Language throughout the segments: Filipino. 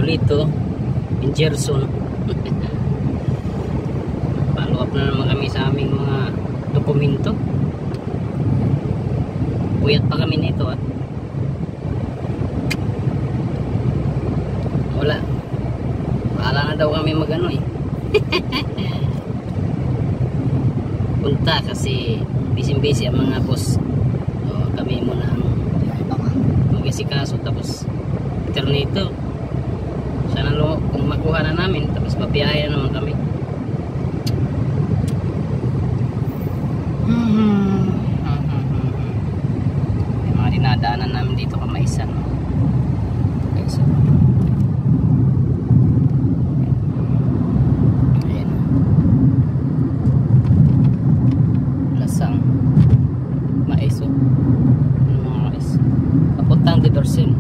Hipólito in Gerson. Follow up na naman kami sa aming mga dokumento. Puyat pa kami nito at wala, bahala na daw kami magano eh. Punta kasi busy ang mga boss, so, kami muna ang mag-isikaso. Tapos internito sana kung makuha na namin, tapos mabiyahe na naman kami. May mga dinadaanan namin dito Kamaisan, no? Okay, so ayan, Lasang Mais, oh. Mga mais papuntang Didorsin.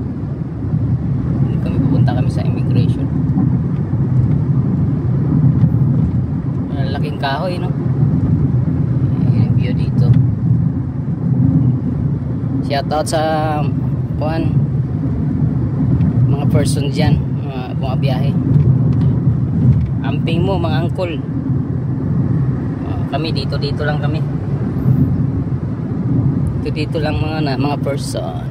Pupunta kami sa immigration. Laking kahoy, no? Yung view dito. Shout out sa mga person dyan, mga bumabiyahe. Amping mo mga angkol. Kami dito lang kami. Dito lang mga person.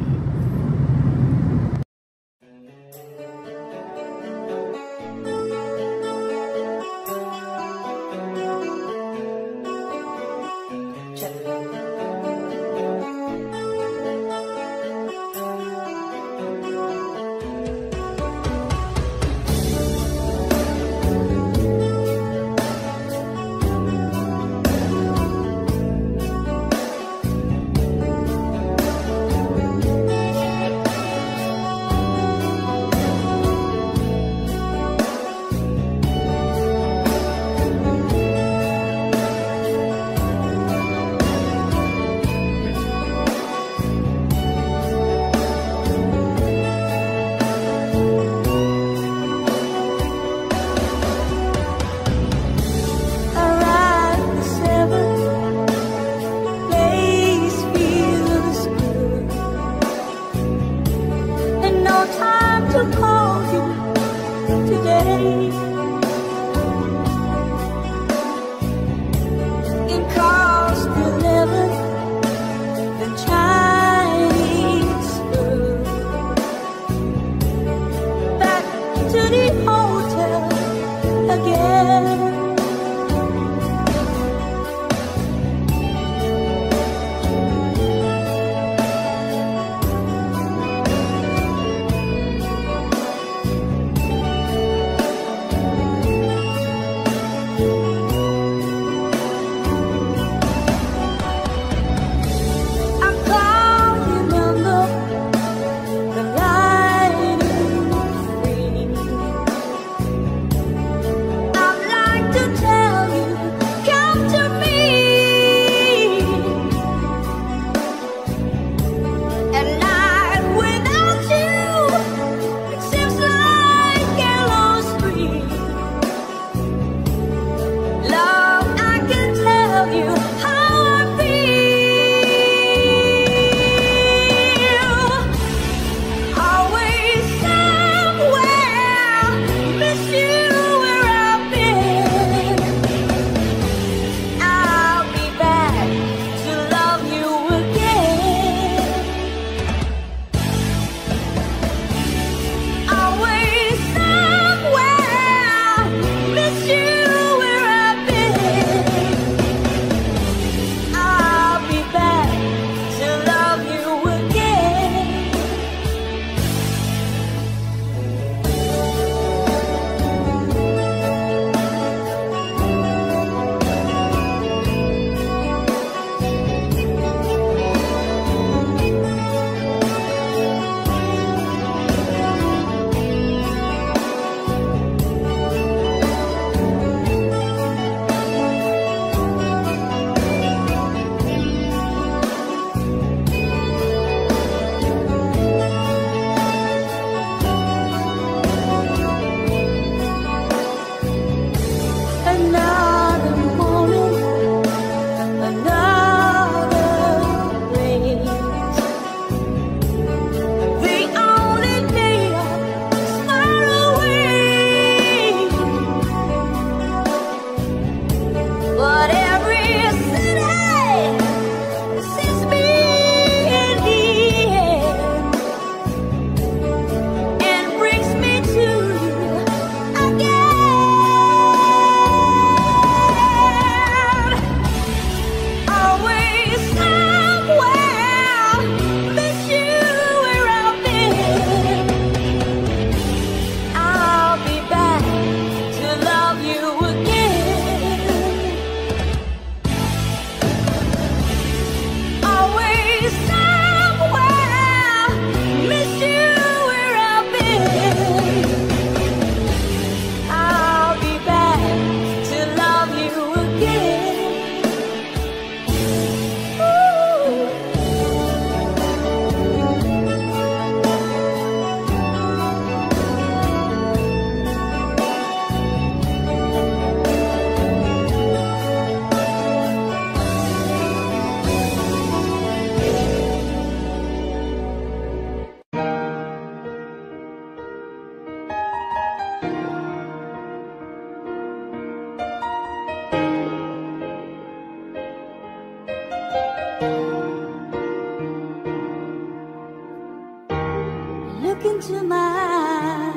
Look into my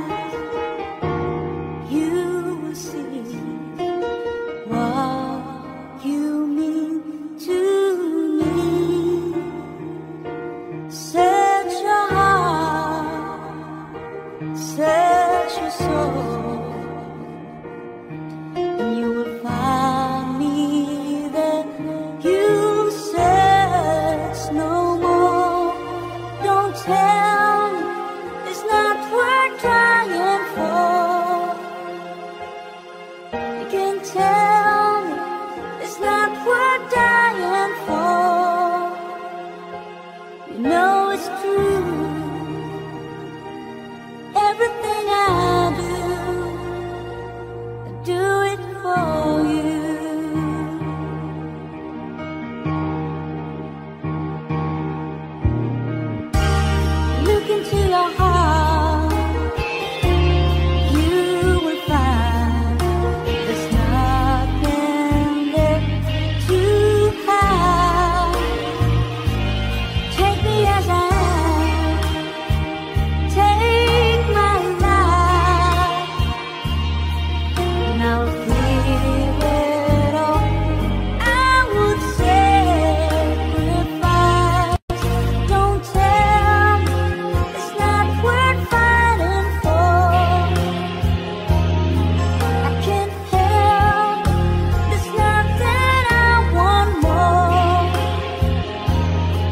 eyes, you will see what you mean to me. Search your heart, search your soul, and you will find me there. You search no more. Don't tell me it's not worth trying for. You can tell me it's not worth dying for. You know it's true. Everything I do it for you. Look into your heart, you will find there's nothing there to hide. Take me as I am, take my life, and I'll give it all. I would sacrifice. Don't tell me it's not worth fighting for. I can't help it. There's nothing I want more.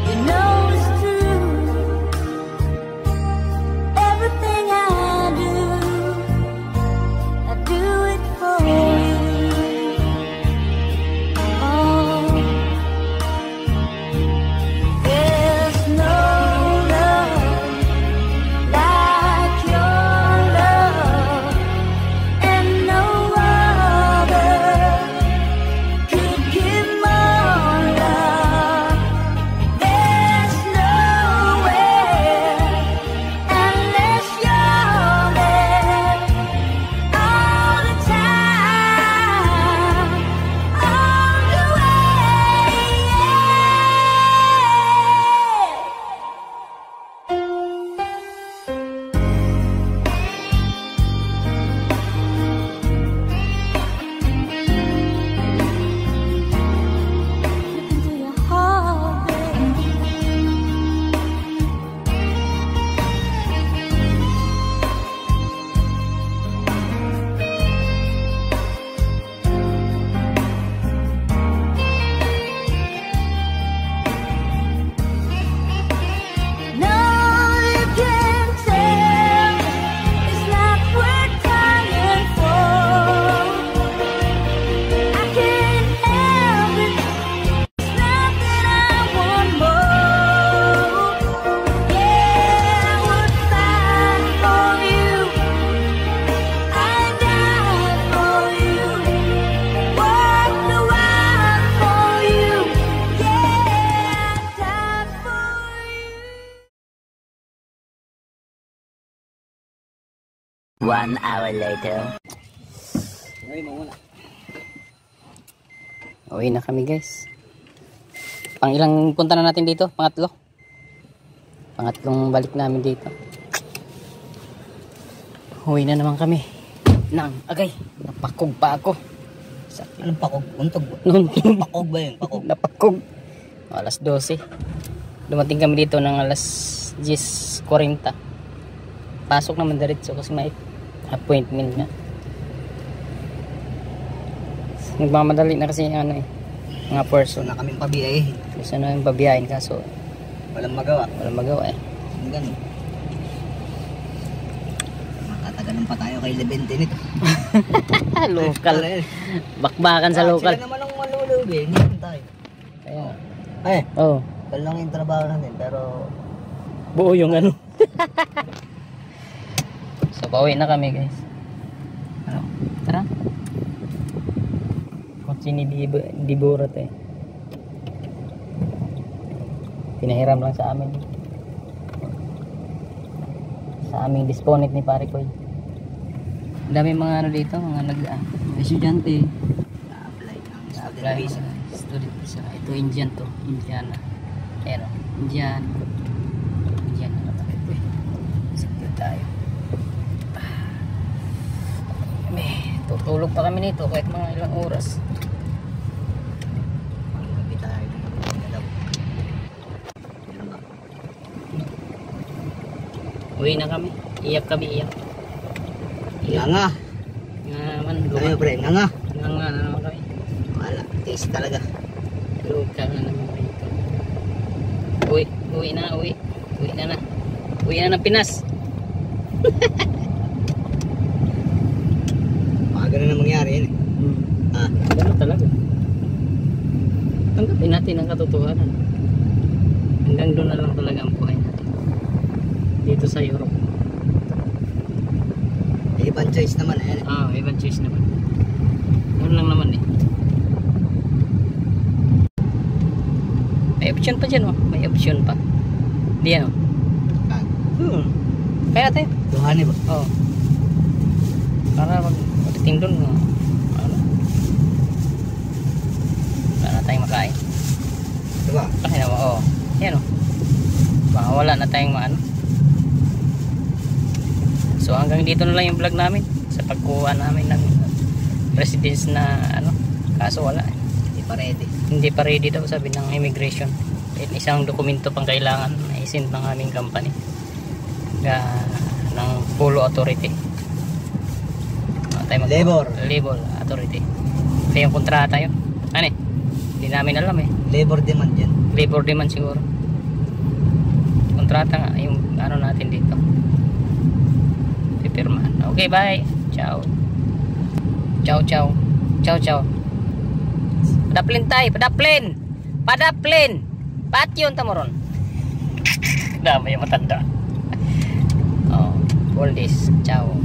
You know it's true. Everything I do it for you. Oh, there's no love like your love, and no other could give more love. There's nowhere unless you're there all the time, all the way. Look into your heart, baby. No, you can't tell me it's not worth dying for. I can't help it. It's not that I want more. Yeah, I would fight for you. I die for you. Walk the wild for you. Yeah, I die for you. 1 hour later. Uwi na kami guys. Pang ilang punta na natin dito? Pangatlo. Pangatlong balik namin dito. Uwi na naman kami. Nang agay. Napakog pa ako. Anong pakog? Untog? Nuntog. Pakog ba yun? Pakog. Napakog. Alas 12. Dumating kami dito ng alas 10:40. Pasok naman diretso kasi may appointment na. Nagmamadali na kasi ano mga person. Na kaming pabiyahe. Gusto na yung babiyahin kaso Walang magawa. walang magawa eh. Ang ganun. Makatagalan pa tayo kay Lebente nito. Local. Bakbakan sa local. Sila naman ang malulubi. Hindi tayo. Kaya. Eh, Oh, dahil lang yung trabaho natin. Pero buo yung ano. So pauwi na kami guys. Ano? Tara. Kotse ni Diborat eh. Pinahiram lang sa amin. Sa aming disponent ni Pare Koy. Ang dami mga ano dito, mga estudyante. na-apply ng student Apply. visa. Student visa. Ito Indian to. Indiana. Ayan o. Indian. Indian. Ano ba ito eh? tayo. Tutulog pa kami nito kahit mga ilang oras. Gabi tayo. Galaw. Uwi na kami. Iyak kami, iyak. Nga nga. Nga naman, Ano pre? Nga nga. Nga na naman kami. Wala. Taste talaga. Tulog ka na naman dito. Uwi na. Uwi na ng Pinas. Ganun na mangyari yun eh. Ganun talaga. Tanggapin natin ang katotohanan. Hanggang doon na lang talaga ang buhay natin. Dito sa Europe. Ibang choice naman eh. Ibang choice naman. Ganun lang naman eh. May option pa dyan oh. May option pa. Di yan oh. Kaya tayo. Duhani ba? Oo. Para magdating doon ano? Wala na tayong makain. Diba? Kasi naman, oo. Yan o. Baka wala na tayong maano. So hanggang dito na lang yung vlog namin. Sa pagkuha namin ng residence na ano. Kaso wala eh. Hindi pa ready daw sabi ng immigration. Isang dokumento pang kailangan na isend ng aming company. Ng Polo Authority. Labor Authority. Kaya yung kontrata yun. Ano eh? Hindi namin alam eh. Labor demand yan. Labor demand siguro. Kontrata nga yung ano natin dito. Pipirmahan. Okay, bye. Ciao. Ciao. Padaplin tayo. Padaplin. Patyon tamoron. Dami yung matanda. All this. Ciao.